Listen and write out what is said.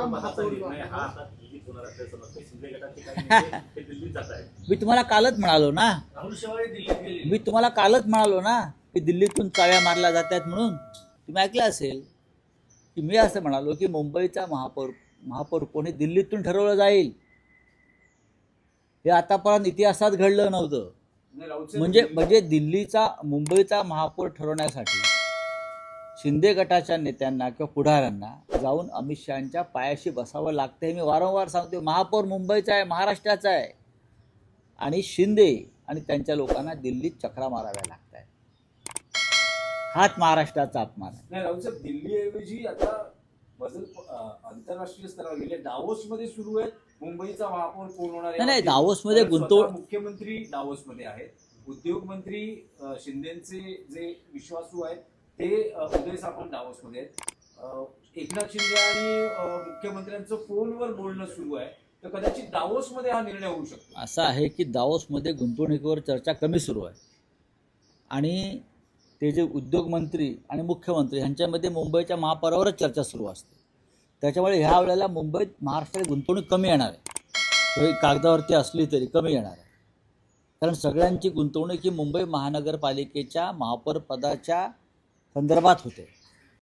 महापौर मी तुम्हाला कालच म्हणालो ना राहुल शेवाळे दिल्लीत गेले. मी तुम्हाला कालच म्हणालो ना की दिल्लीतून चाव्या मारल्या जातात म्हणून. तुम्ही ऐकलं असेल की मी असं म्हणालो की मुंबईचा महापौर कोणी दिल्लीतून ठरवलं जाईल. हे आतापर्यंत इतिहासात घडलं नव्हतं. म्हणजे दिल्लीचा मुंबईचा महापौर ठरवण्यासाठी शिंदे गटाच्या नेत्यांना किंवा पुढाऱ्यांना जाऊन अमित शहांच्या पायाशी बसावं लागतं. हे मी वारंवार सांगतो. महापौर मुंबईचा आहे, महाराष्ट्राचा आहे, आणि शिंदे आणि त्यांच्या लोकांना दिल्लीत चक्रा माराव्या लागत आहेत. हाच महाराष्ट्राचा अपमान आहे. नाही राहुल साहेब, दिल्लीऐवजी आता बदल आंतरराष्ट्रीय स्तरावर गेले. दावोसमध्ये सुरू आहे. मुंबईचा महापौर कोण होणार आहे? नाही, दावोसमध्ये मुख्यमंत्री दावोसमध्ये आहेत. उद्योग मंत्री शिंदेचे जे विश्वासू आहेत ते उदय सामंत दावोसमध्ये आहेत. एकनाथ शिंदे आणि मुख्यमंत्र्यांचं फोनवर बोलणं सुरू आहे. तर कदाचित दावोसमध्ये हा निर्णय होऊ शकतो. असं आहे की दावोसमध्ये गुंतवणुकीवर चर्चा कमी सुरू आहे आणि ते जे उद्योग मंत्री आणि मुख्यमंत्री यांच्यामध्ये मुंबईच्या महापौरावरच चर्चा सुरू असते. त्याच्यामुळे ह्या वेळेला मुंबईत महाराष्ट्रात गुंतवणूक कमी येणार आहे. कागदावरती असली तरी कमी येणार आहे. कारण सगळ्यांची गुंतवणूक ही मुंबई महानगरपालिकेच्या महापौर पदाच्या संदर्भात होते.